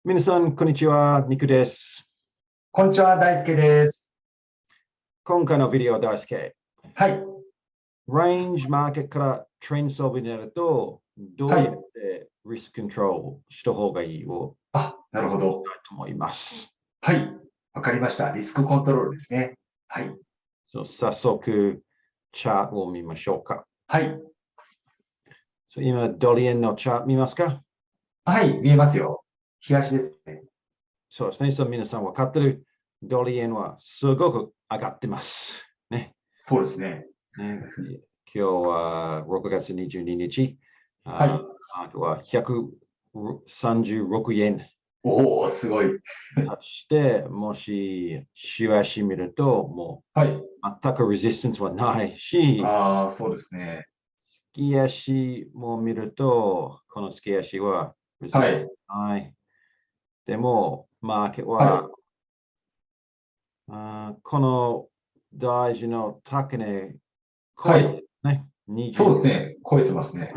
皆さん、こんにちは。ニクです。こんにちは、大輔です。今回のビデオは大輔。はい。レンジマーケットからトレンド相場になると、どうやってリスクコントロールした方がいいをなるほど。と思います。はい。わかりました。リスクコントロールですね。はい。早速、チャートを見ましょうか。はい。今、ドル円のチャート見ますか？はい、見えますよ。東ですね。そうですね。皆さん分かってるドル円はすごく上がってます。ね。そうですね。今日は6月22日。はい。あとは136円。おお、すごい。そして、もし週足見ると、もう全くレジスタンスはないし、そうですね。月足も見ると、この月足はレジスタンスない。でも、マーケットは、この大事な高値超えてね。そうですね。超えてますね。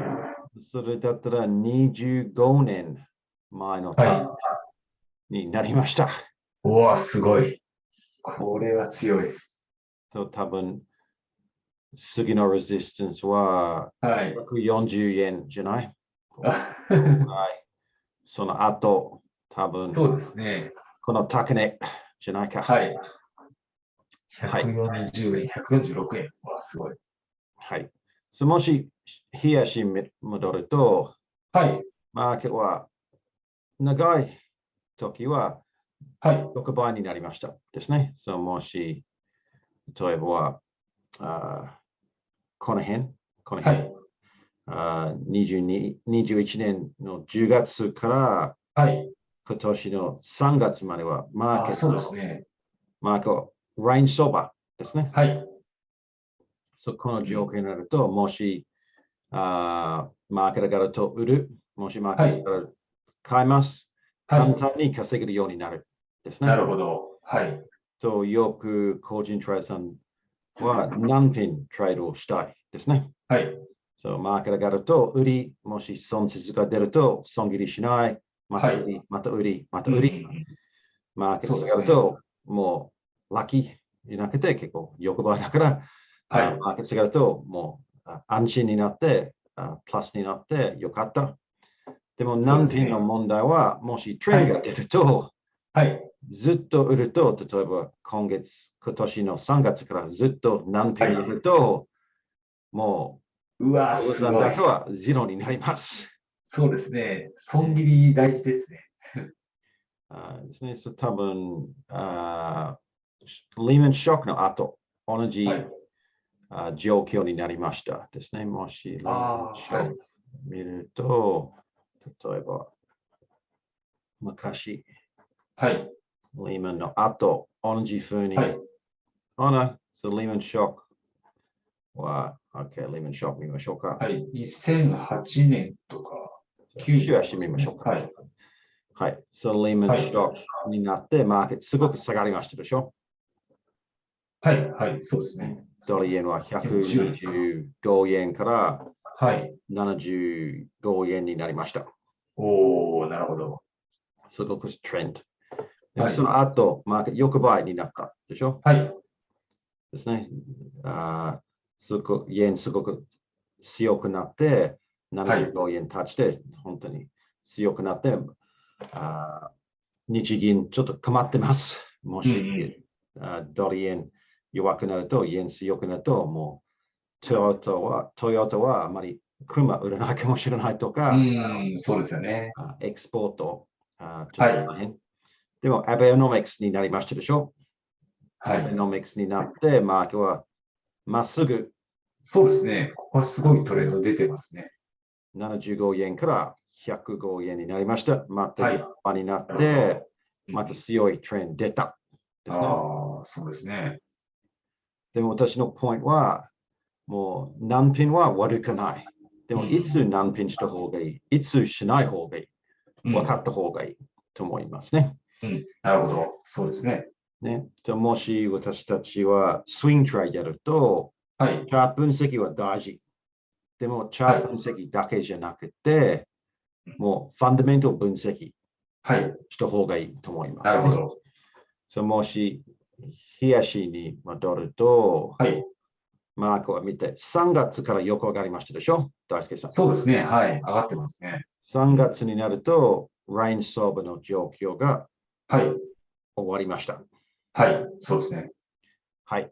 それだったら25年前の高値になりました。おお、すごい。これは強い。多分、次のレジスタンスは140円じゃない？その後、多分、そうですね。この高値じゃないか。はい。140円、146円。すごい。はい。もし、冷やし戻ると、マーケットは長い時は6倍になりましたですね。もし、例えば、この辺、21年の10月から今年の3月まではマーケット、レンジ相場ですね。この条件になると、もしマーケットが上がると売る、もしマーケットが買います、簡単に稼げるようになるですね。なるほど。よく個人トレーダーさんは何ピントレードをしたいですね。マーケットが上がると売り、もし損失が出ると損切りしない、また売り、また売り、また売り。マーケットが上がるともうラッキーじゃなくて結構欲張りだから、マーケットが上がるともう安心になって、プラスになってよかった。でも何ピンの問題は、もしトレンドが出ると、ずっと売ると、例えば今年の3月からずっと何ピン売ると、もう、残高はゼロになります。そうですね。損切り大事ですね。多分、リーマンショックの後、同じ、状況になりましたですね。もし、リーマンショック見ると、例えば、昔、リーマンの後、同じ風に、リーマンショックは、リーマンショック見ましょうか。2008年とか、週足見ましょうか。リーマンショックになって、マーケットすごく下がりましたでしょ。そうですね。ドル円は125円から75円になりました。なるほど。すごくトレンド。その後、マーケット横ばいになったでしょ。ですね。円すごく強くなって、75円立ちて、本当に強くなって、日銀ちょっと困ってます。もし、ドル円弱くなると、円強くなると、もうトヨタはあまり車売らないかもしれないとか、そうですよね。エクスポート、ちょっと大変。でも、アベノミクスになりましたでしょ。アベノミクスになって、マーケットはまっすぐ。そうですね。ここはすごいトレンド出てますね。75円から105円になりました。また立派になって、また強いトレンド出た。ですね。そうですね。でも私のポイントは、もう何ピンは悪くない。でも、いつ何ピンした方がいい、いつしない方がいい、分かった方がいいと思いますね。なるほど。そうですね。もし私たちはスイングトレードやると、チャート分析は大事。でも、チャート分析だけじゃなくて、もうファンダメンタル分析した方がいいと思います。なるほど。もし、冷やしに戻ると、マークを見て、3月からよく上がりましたでしょ、大輔さん。そうですね。はい。上がってますね。3月になると、レンジ相場の状況が終わりました。はい。そうですね。はい。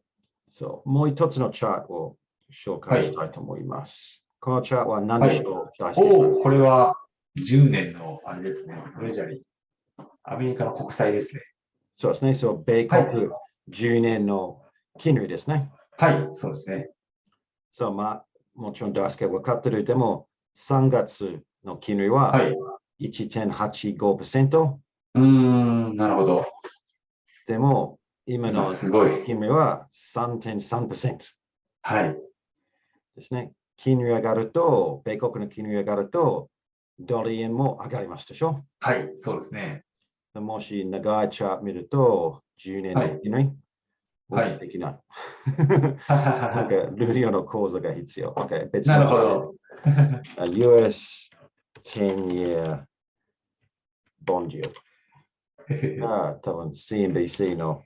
もう一つのチャートを紹介したいと思います。このチャートは何でしょう、大輔さん。これは10年のあれですね。トレジャリー。アメリカの国債ですね。そうですね。米国10年の金利ですね。はい。そうですね。もちろん大輔分かってる。でも、3月の金利は 1.85%。なるほど。でも、今の金利は 3.3%。はい。ですね。金利上がると、米国の金利上がると、ドル円も上がりますでしょ。はい、そうですね。もし長いチャート見ると、10年の金利、できない。なんか、ルリオの口座が必要。別なるほど。US 10-year bond yield。多分 CNBC の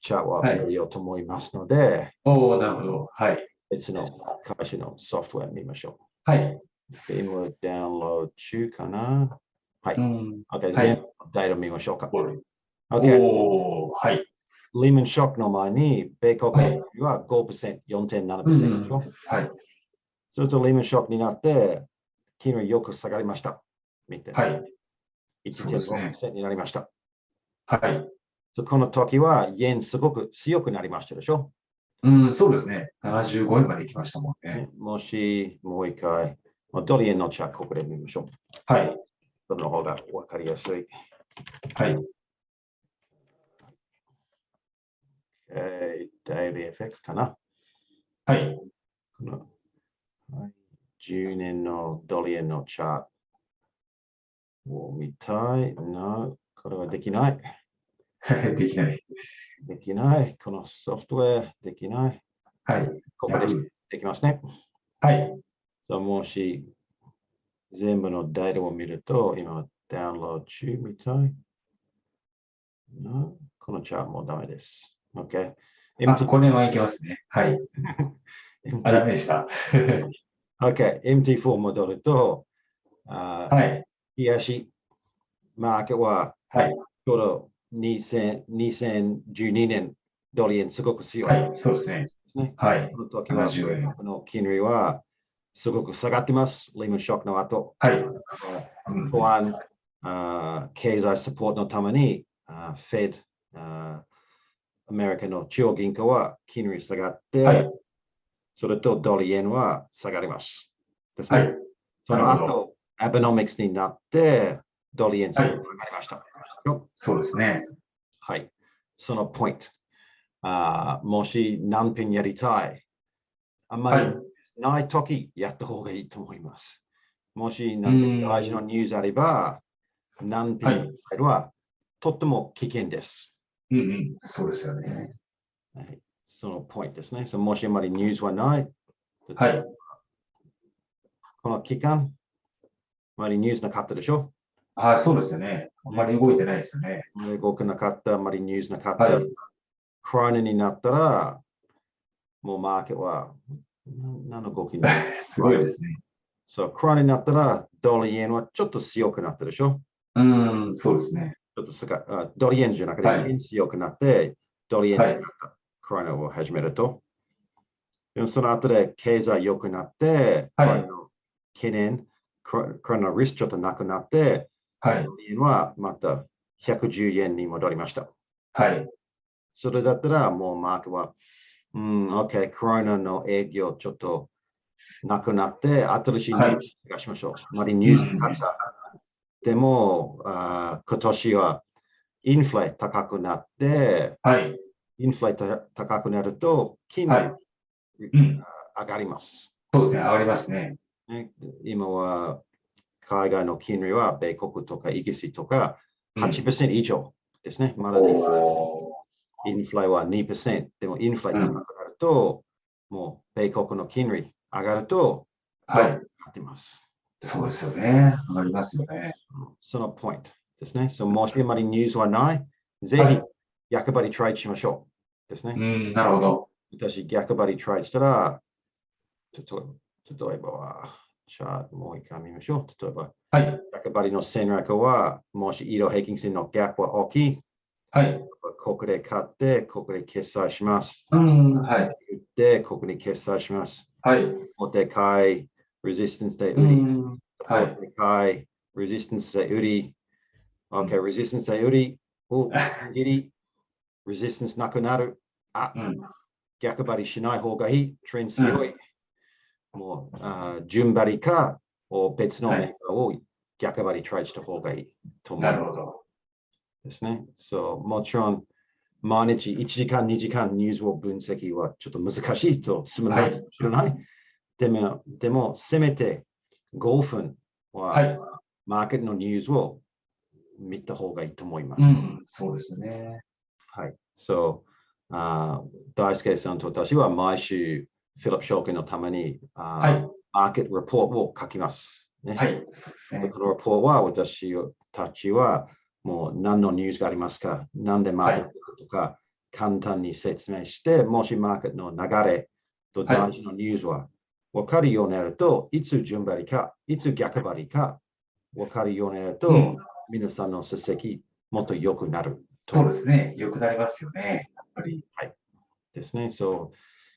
チャートは見ようと思いますので、なるほど。はい。別の会社のソフトウェア見ましょう。はい。今ダウンロード中かな。はい。全部データ見ましょうか。はい。リーマンショックの前に、米国は 5%、4.7% でしょ。はい。するとリーマンショックになって、金利よく下がりました。見て。はい。1.5% になりました。はい。この時は、円すごく強くなりましたでしょ。そうですね。75円まで行きましたもんね。もし、もう一回、ドル円のチャート、ここで見ましょう。はい。その方が分かりやすい。はい。ダイリー FX かな。はい。10年のドル円のチャートを見たいな。これはできない。できない。できない。このソフトウェアできない。はい。ここでできますね。はい。もし全部のデータを見ると、今ダウンロード中みたい。このチャートもダメです。OK。これはいけますね。はい。ダメでした。OK。MT4 戻ると、はい。冷やし、マーケットは、ちょうど2012年、ドル円すごく強い。はい、そうですね。はい。この時は、この金利はすごく下がってます。リーマンショックの後。はい。不安、経済サポートのために、Fed、アメリカの中央銀行は金利下がって、それとドル円は下がります。ですね。その後、アベノミクスになって、ドル円下がりました。そうですね。はい。そのポイント。もし何品やりたい。あんまりないときやった方がいいと思います。もし何か大事なニュースあれば、何品はとっても危険です。そうですよね。そのポイントですね。もしあまりニュースはない。はい。この期間、あまりニュースなかったでしょ。そうですよね。あんまり動いてないですよね。動かなかった、あまりニュースなかった。クラウンになったら、もうマーケットは何の動きになるすごいですね。クラウンになったら、ドル円はちょっと強くなったでしょ。そうですね。ちょっとドル円じゃなくて、円強くなって、ドル円下がった。クラウンを始めると。でもその後で経済良くなって、クラウンの懸念、クラウンのリスクちょっとなくなって、ドル円はまた110円に戻りました。それだったら、もうマーケットは、OK、クラウンの営業ちょっとなくなって、新しいニュースがしましょう。あまりニュースなかった。でも、今年はインフレ高くなって、インフレ高くなると、金利上がります。そうですね、上がりますね。今は海外の金利は米国とかイギリスとか 8% 以上ですね。まだインフレは 2%。でもインフレ高くなると、もう米国の金利上がると、上がってます。そうですよね。上がりますよね。そのポイントですね。もしあまりニュースはない、ぜひ逆張りトレードしましょう。ですね。なるほど。私、逆張りトレードしたら、例えば、じゃあもう一回見ましょう。例えば、逆張りの戦略は、もし移動平均線のギャップは大きい。ここで買って、ここで決済します。で、ここで決済します。でかい、レジスタンスで売り。でかい、レジスタンスで売り。OK、レジスタンスで売り。ギリ、レジスタンスなくなる。逆張りしない方がいい。トレンド強い。もう、順張りか、別のメーカーを逆張りトレードした方がいいと思います。なるほど。ですね。もちろん、毎日1時間、2時間ニュースを分析はちょっと難しいとするかもしれない。でも、せめて5分は、マーケットのニュースを見た方がいいと思います。そうですね。大輔さんと私は毎週、フィリップ証券のために、マーケットレポートを書きます。そうですね。このレポートは私たちはもう何のニュースがありますか、何でマーケットとか簡単に説明して、もしマーケットの流れと大事なニュースは分かるようになると、いつ順張りか、いつ逆張りか分かるようになると、皆さんの成績もっと良くなる。そうですね。良くなりますよね。やっぱり。ですね。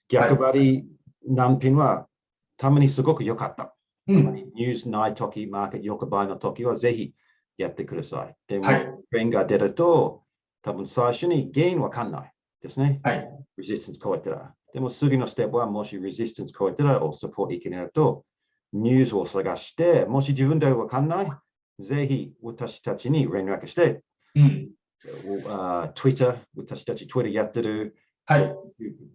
逆張り難品はたまにすごく良かった。ニュースないとき、マーケット横ばいのときはぜひやってください。でも、ゲインが出ると、多分最初にゲインわかんないですね。レジスタンス超えたら。でも次のステップは、もしレジスタンス超えたら、サポートいけないと、ニュースを探して、もし自分でわかんない、ぜひ私たちに連絡して、Twitter、私たち Twitter やってる、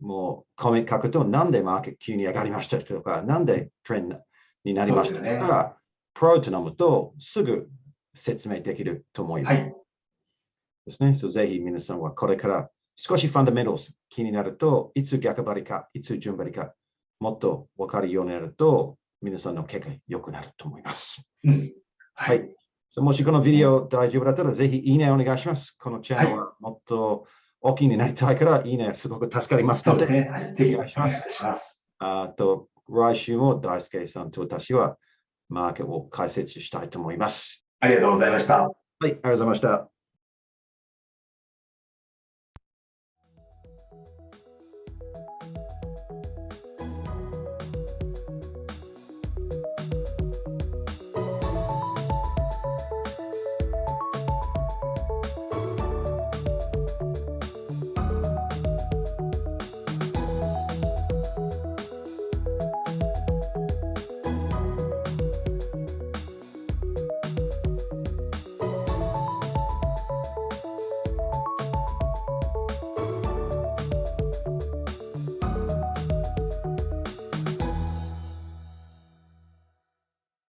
もうコメント書くと、なんでマーケット急に上がりましたとか、なんでトレンドになりましたとか、プロと飲むとすぐ説明できると思います。ですね。ぜひ皆さんはこれから少しファンダメンタルズ気になると、いつ逆張りか、いつ順張りか、もっと分かるようになると、皆さんの結果良くなると思います。もしこのビデオ大丈夫だったら、ぜひいいねお願いします。このチャンネルはもっと大きいになりたいから、いいねすごく助かりますので、ぜひお願いします。来週も大輔さんと私はマーケットを解説したいと思います。ありがとうございました。ありがとうございました。